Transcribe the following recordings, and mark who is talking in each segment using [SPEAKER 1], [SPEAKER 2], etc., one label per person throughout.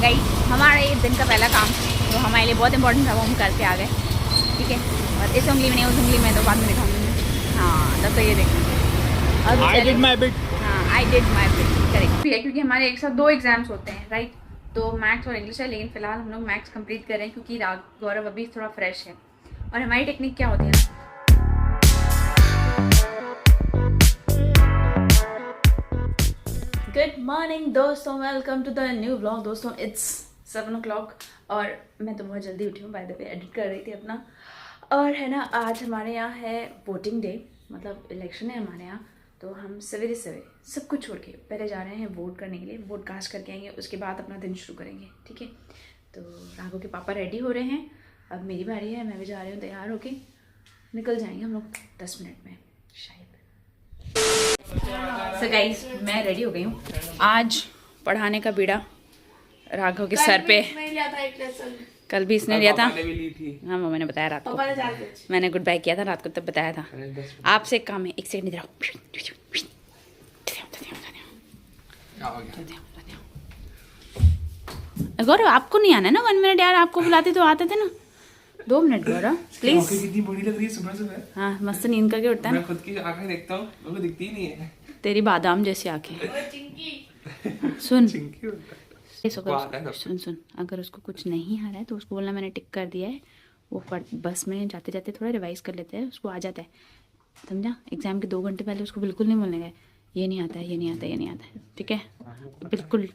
[SPEAKER 1] Guys हमारा ये दिन का पहला काम तो हमारे लिए बहुत इंपॉर्टेंट था, वो हम करके आ गए। ठीक है, और इस उंगली में नहीं, उस उंगली में तो बाद में दिखाऊंगी। हाँ तब तो ये देखना।
[SPEAKER 2] I did my bit।
[SPEAKER 1] हाँ I did my bit, correct है, क्योंकि हमारे एक साथ 2 एग्जाम्स होते हैं राइट, तो मैथ्स और इंग्लिश है। लेकिन फिलहाल हम लोग मैथ्स कंप्लीट कर रहे हैं क्योंकि गौरव अभी थोड़ा फ्रेश है। और हमारी टेक्निक क्या होती है ना, गुड मॉर्निंग दोस्तों, welcome to the new blog. दोस्तों इट्स 7 o'clock और मैं तो बहुत जल्दी उठी हूँ, बाय द वे एडिट कर रही थी अपना। और है ना, आज हमारे यहाँ है वोटिंग डे, मतलब इलेक्शन है हमारे यहाँ। तो हम सवेरे सवेरे सब कुछ छोड़ के पहले जा रहे हैं वोट करने के लिए, वोट कास्ट करके आएंगे, उसके बाद अपना दिन शुरू करेंगे। ठीक है, तो राघव के पापा रेडी हो रहे हैं, अब मेरी बारी है, मैं भी जा रही हूँ तैयार होके। निकल जाएंगे हम लोग 10 मिनट में शायद। सो गाइस मैं रेडी हो गई हूँ। आज पढ़ाने का बीड़ा राघव के सर पे। कल भी इसने लिया था। हाँ वो मैंने बताया रात को, मैंने गुड बाय किया था रात को, तब बताया था। आपसे एक काम है, एक सेकंड इधर आओ। गौरव आपको नहीं आना है ना 1 मिनट यार, आपको बुलाते तो आते थे ना। 2 मिनट गौरव प्लीज।
[SPEAKER 3] कितनी बड़ी लग रही है सुबह सुबह।
[SPEAKER 1] हाँ मस्त नींद करके उठता है
[SPEAKER 3] मैं
[SPEAKER 1] ना।
[SPEAKER 3] खुद की आंखें देखता हूँ, मेरे को दिखती ही नहीं है।
[SPEAKER 1] तेरी बादाम जैसी आंखें। सुन सुन सुन, अगर उसको कुछ नहीं आ रहा है तो उसको बोलना मैंने टिक कर दिया है। वो बस में जाते जाते थोड़ा रिवाइज कर लेते हैं, उसको आ जाता है, समझा। एग्जाम के 2 घंटे पहले उसको बिल्कुल नहीं बोलने गए ये नहीं आता है, ये नहीं आता है, ये नहीं आता है। ठीक है, बिल्कुल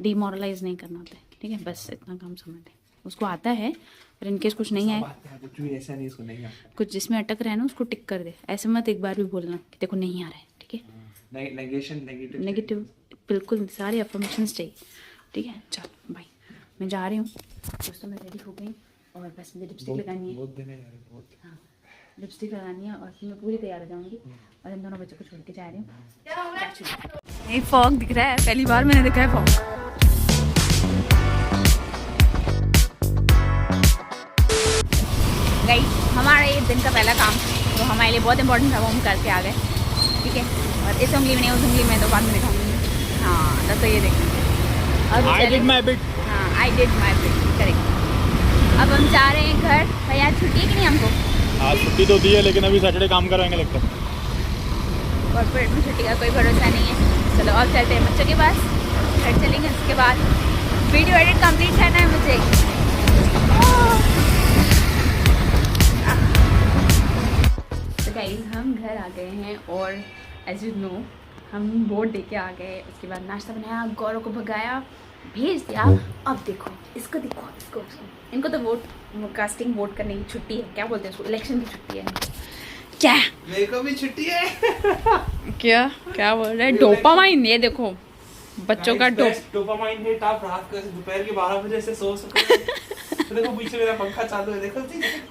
[SPEAKER 1] डिमोरलाइज नहीं करना होता है। ठीक है, बस इतना काम समझ ले। उसको आता है, पर इनकेस कुछ नहीं आए,
[SPEAKER 3] ऐसा नहीं, उसको नहीं आता।
[SPEAKER 1] कुछ जिसमें अटक रहा है ना उसको टिक कर दे। ऐसे मत एक बार भी बोलना कि देखो नहीं आ रहा है। ठीक है, नेगेटिव बिल्कुल, सारे अफर्मेशंस चाहिए। ठीक है, चलो भाई मैं जा रही हूँ। दोस्तों मैं रेडी हो गई और बस मुझे लिपस्टिक लगानी है। हाँ लिपस्टिक लगानी है और फिर मैं पूरी तैयार हो जाऊँगी और इन दोनों बच्चों को छोड़ के जा रही हूँ। ये फॉग दिख रहा है, पहली बार मैंने देखा है फॉग। गाइस हमारा ये दिन का पहला काम तो हमारे लिए बहुत इंपॉर्टेंट था, वो हम करके आ गए। ठीक है, और इस उंगली में नहीं, उस उंगली में तो बाद में दिखाऊंगी। हाँ तब तो ये देखना।
[SPEAKER 2] I did my bit।
[SPEAKER 1] हाँ I did my bit, correct. अब हम जा रहे हैं घर। भैया छुट्टी है कि नहीं हमको?
[SPEAKER 2] आज छुट्टी तो दी है, लेकिन अभी सैटरडे काम कराएंगे लगता है।
[SPEAKER 1] कॉर्पोरेट में छुट्टी का कोई भरोसा नहीं है। चलो अब चलते हैं बच्चों के पास, घर चलेंगे। उसके बाद वीडियो एडिट कंप्लीट करना है मुझे। तो गाइस हम घर आ गए हैं और एज यू नो हम वोट दे के आ गए। उसके बाद नाश्ता बनाया, गौरव को भगाया, भेज दिया। अब देखो इसको, देखो इसको, इनको तो वोट कास्टिंग वोट करने की छुट्टी है, क्या बोलते हैं उसको, इलेक्शन की छुट्टी है। क्या
[SPEAKER 3] मेरे को भी छुट्टी है।
[SPEAKER 1] क्या क्या बोल रहे हैं? डोपामाइन, ये देखो बच्चों का
[SPEAKER 3] डोपामाइन हिट। आप रात को दोपहर के 12 बजे से सो सको। देखो पीछे मेरा पंखा चालू है, देखो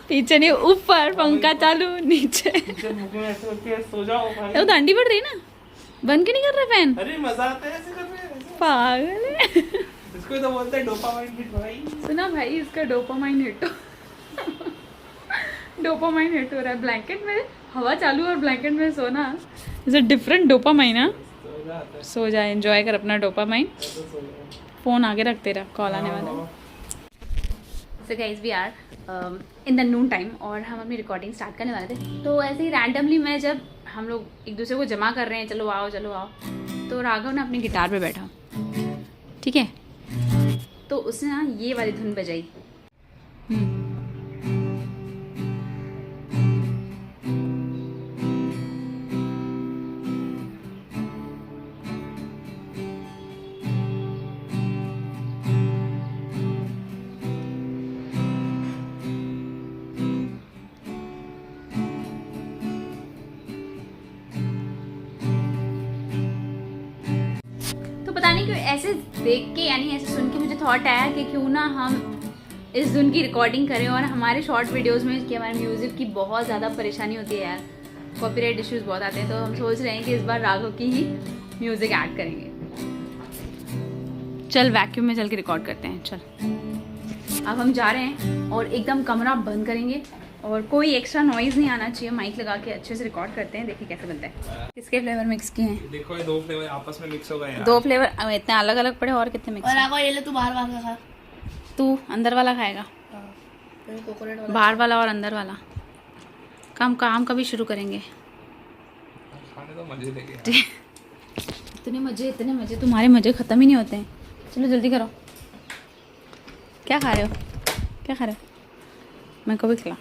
[SPEAKER 1] पीछे नहीं, ऊपर पंखा चालू, नीचे
[SPEAKER 3] मुंह में ऐसे करके सो जाओ भाई।
[SPEAKER 1] तो ठंडी पड़ रही ना, बंद क्यों नहीं कर रहा फैन?
[SPEAKER 3] अरे मजा आता है ऐसे करने में।
[SPEAKER 1] पागल है।
[SPEAKER 3] इसको तो बोलते हैं डोपामाइन हिट भाई।
[SPEAKER 1] सुना भाई, इसका डोपामाइन हिट डोपामाइन हिट हो रहा है। ब्लैंकेट में हवा चालू और ब्लैंकेट में सोना इज अ डिफरेंट डोपामाइन। हाँ सो जा, एंजॉय कर अपना डोपामाइन। फोन आगे रख, तेरा कॉल आने वाला है। So guys we are in the noon time और हम अपनी रिकॉर्डिंग स्टार्ट करने वाले थे। तो ऐसे ही रैंडमली मैं जब हम लोग एक दूसरे को जमा कर रहे हैं, चलो आओ चलो आओ, तो राघव ने अपनी गिटार पे बैठा। ठीक है, तो उसने ना ये वाली धुन बजाई। पता नहीं क्यों ऐसे देख के, यानी ऐसे सुन के मुझे थॉट आया कि क्यों ना हम इस धुन की रिकॉर्डिंग करें। और हमारे शॉर्ट वीडियोस में कि हमारे म्यूज़िक की बहुत ज़्यादा परेशानी होती है यार, कॉपीराइट इश्यूज बहुत आते हैं। तो हम सोच रहे हैं कि इस बार राघव की ही म्यूज़िक ऐड करेंगे। चल वैक्यूम में चल के रिकॉर्ड करते हैं। चल अब हम जा रहे हैं और एकदम कमरा बंद करेंगे और कोई एक्स्ट्रा नॉइज नहीं आना चाहिए, माइक लगा के अच्छे से रिकॉर्ड करते हैं। देखिए कैसे बनता है। किसके फ्लेवर मिक्स किए हैं?
[SPEAKER 3] देखो ये 2 फ्लेवर आपस में मिक्स हो गए यार।
[SPEAKER 1] 2 फ्लेवर इतने अलग अलग पड़े और कितने मिक्स?
[SPEAKER 4] और आगो ये ले, तू बाहर बाहर का खा।
[SPEAKER 1] तू अंदर वाला खाएगा?
[SPEAKER 4] कोकोनट वाला
[SPEAKER 1] बाहर वाला और अंदर वाला। काम कभी शुरू करेंगे?
[SPEAKER 3] खाने तो मजे लेके।
[SPEAKER 1] इतने मजे तुम्हारे मजे खत्म ही नहीं होते हैं। चलो जल्दी करो। क्या खा रहे हो? क्या खा रहे हो? मेरे को भी खिला।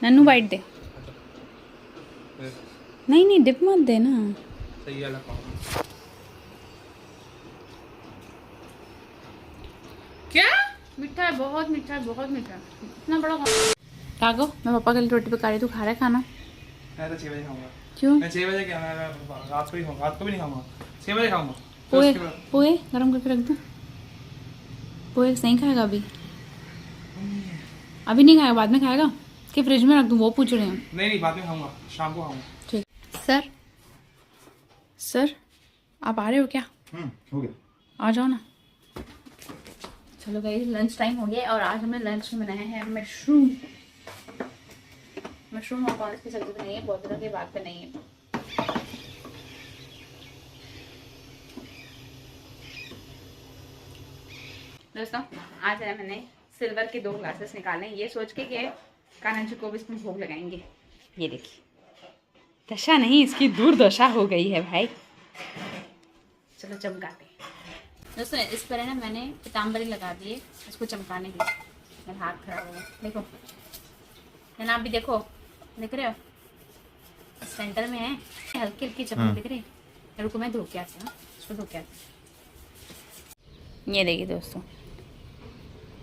[SPEAKER 1] नन्नू बाइट दे। नहीं डिप मत दे ना।
[SPEAKER 3] सही वाला खाओ।
[SPEAKER 1] क्या मीठा है? बहुत मीठा है, बहुत मीठा है। इतना बड़ा कागो, मैं पापा के लिए रोटी पका रही, तू खा रहा है खाना?
[SPEAKER 3] मैं तो 6 बजे खाऊंगा।
[SPEAKER 1] क्यों?
[SPEAKER 3] मैं 6 बजे क्या, मैं रात को ही खाऊंगा, रात को भी नहीं खाऊंगा, 6 बजे खाऊंगा।
[SPEAKER 1] पोहे गरम करके रख दूँ? पोहे नहीं खाएगा अभी? अभी नहीं खाएगा, बाद में खाएगा कि फ्रिज में रख दूँ? वो पूछ रहे हैं।
[SPEAKER 3] नहीं बाद में खाऊंगा, शाम को खाऊंगा।
[SPEAKER 1] ठीक। सर आप आ रहे हो क्या?
[SPEAKER 2] हो गया।
[SPEAKER 1] आ जाओ ना। चलो गाइस लंच टाइम हो गया और आज हमने लंच में बनाया है मशरूम और कॉर्न की सब्जी बनाई है। बहुत दिनों की बात बनाई है। दोस्तों आज है मैंने सिल्वर के 2 ग्लासेस निकाले, ये सोच के कि कान्हा जी को भी इसमें भोग लगाएंगे। ये देखिए दशा नहीं, इसकी दुर्दशा हो गई है भाई। चलो चमकाते हैं। दोस्तों इस पर ना मैंने पीताम्बरी लगा दी है इसको चमकाने के लिए। मेरा हाथ खराब हो गया। देखो है ना, आप भी देखो, देख रहे हो सेंटर में है, हल्की हल्की चमक दिख रही है। रुको मैं धो के आती हूँ, इसको धो के आती हूँ। ये देखिए दोस्तों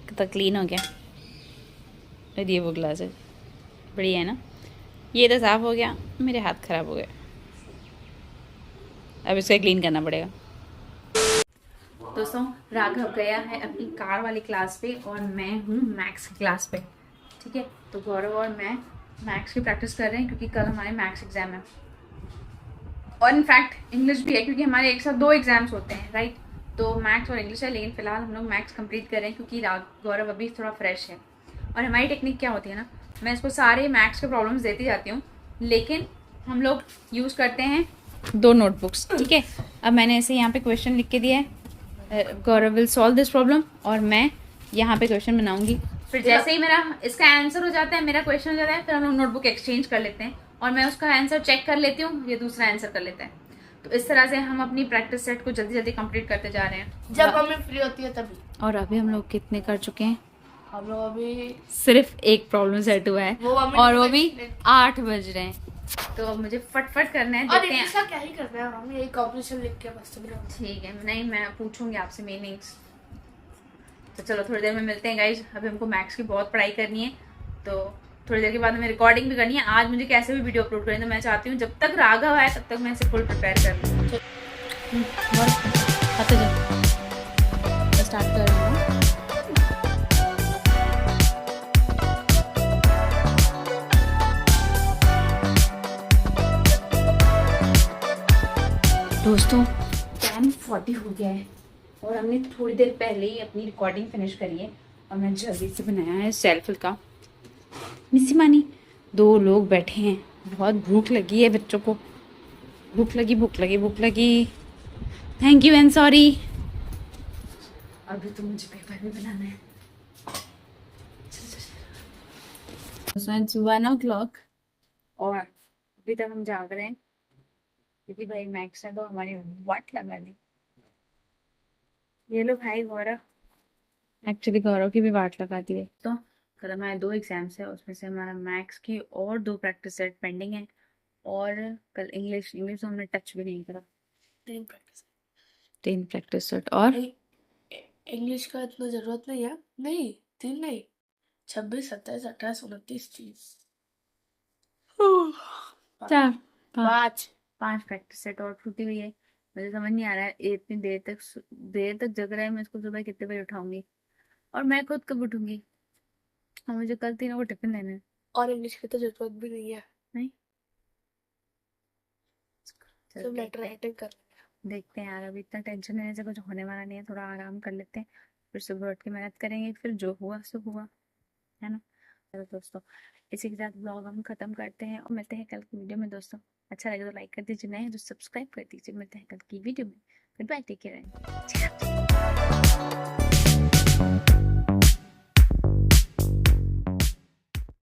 [SPEAKER 1] कितना क्लीन हो गया। और ये वो ग्लास है, बढ़िया है ना। ये तो साफ हो गया, मेरे हाथ खराब हो गए। अब इसको क्लीन करना पड़ेगा। दोस्तों राघव गया है अपनी कार वाली क्लास पे और मैं हूँ मैथ्स की क्लास पे। ठीक है, तो गौरव और मैं मैथ्स की प्रैक्टिस कर रहे हैं क्योंकि कल हमारे मैथ्स एग्जाम है और इनफैक्ट इंग्लिश भी है क्योंकि हमारे एक साथ 2 एग्जाम्स होते हैं, राइट। तो मैथ्स और इंग्लिश है, लेकिन फिलहाल हम लोग मैथ्स कंप्लीट कर रहे हैं क्योंकि गौरव अभी थोड़ा फ्रेश है। और हमारी टेक्निक क्या होती है ना, मैं इसको सारे मैथ्स के प्रॉब्लम्स देती जाती हूँ, लेकिन हम लोग यूज़ करते हैं 2 नोटबुक्स। ठीक है, अब मैंने ऐसे यहाँ पे क्वेश्चन लिख के दिया है, गौरव विल सॉल्व दिस प्रॉब्लम और मैं यहाँ पे क्वेश्चन बनाऊंगी। फिर जैसे ही मेरा इसका आंसर हो जाता है, मेरा क्वेश्चन हो जाता है, फिर हम लोग नोटबुक एक्सचेंज कर लेते हैं और मैं उसका आंसर चेक कर लेती हूँ, ये दूसरा आंसर कर लेता है। तो इस तरह से हम अपनी प्रैक्टिस सेट को जल्दी जल्दी कंप्लीट करते जा रहे हैं
[SPEAKER 4] जब मम्मी फ्री होती है तभी।
[SPEAKER 1] और अभी हम लोग कितने कर चुके हैं?
[SPEAKER 4] हम लोग अभी
[SPEAKER 1] सिर्फ एक प्रॉब्लम सेट हुआ है और वो भी 8 बज रहे हैं। तो अब मुझे फटफट करना है।
[SPEAKER 4] और
[SPEAKER 1] देखते हैं।
[SPEAKER 4] इसका क्या ही करना है, हम यही कॉम्पिटिशन लिख के बस।
[SPEAKER 1] ठीक है, नहीं मैं पूछूंगी आपसे मीनिंग्स। तो चलो थोड़ी देर में मिलते हैं गाइज। अभी हमको मैथ्स की बहुत पढ़ाई करनी है, तो थोड़ी देर के बाद हमें रिकॉर्डिंग भी करनी है। आज मुझे कैसे भी वीडियो अपलोड करनी है, तो मैं चाहती हूँ जब तक राघव आए तब तक मैं इसे फुल प्रिपेयर कर लूँ। स्टार्ट कर रही हूँ। दोस्तों 10:40 हो गया है और हमने थोड़ी देर पहले ही अपनी रिकॉर्डिंग फिनिश करी है और मैं जल्दी से बनाया है सेल्फ का मिस्सी मानी। 2 लोग बैठे हैं, बहुत भूख लगी है बच्चों को, भूख लगी। Thank you and sorry. अभी तो मुझे पेपर भी बनाना है। इट्स 1 o'clock और अभी तक हम जाग रहे हैं क्योंकि भाई मैक्स है तो हमारी वाट लगा दी। ये लो भाई गौरव, एक्चुअली गौरव की भी वाट लगा दी है। तो कल हमारे 2 एग्जाम्स है, उसमें से हमारा मैथ्स की और 2 प्रैक्टिस सेट पेंडिंग है और कल इंग्लिश तो हमने टच भी नहीं करा। 3 प्रैक्टिस सेट और
[SPEAKER 4] इंग्लिश का इतना जरूरत नहीं है। नहीं 3 नहीं, 26, 27, 28, 29, 30,
[SPEAKER 1] 4
[SPEAKER 4] 5
[SPEAKER 1] प्रैक्टिस सेट और छूटी हुई है। मुझे समझ नहीं आ रहा है इतनी देर तक जग रहा है। मैं इसको सुबह कितने बजे उठाऊंगी और मैं खुद कब उठूंगी और मुझे कल 3 को टिफिन देना है।
[SPEAKER 4] और इंग्लिश की तो जरूरत भी नहीं है।
[SPEAKER 1] नहीं
[SPEAKER 4] सब लेटर राइटिंग कर।
[SPEAKER 1] देखते हैं यार, अभी इतना टेंशन लेने से कुछ होने वाला नहीं है। थोड़ा आराम कर लेते हैं, फिर सुबह उठ के मेहनत करेंगे, फिर जो हुआ सो हुआ, है ना। तो दोस्तों इसी के साथ ब्लॉग हम खत्म करते हैं और मिलते हैं कल की वीडियो में दोस्तों। अच्छा लगे तो लाइक कर दीजिए, नए हैं तो सब्सक्राइब कर दीजिए। मिलते हैं कल की वीडियो में। Goodbye, take care.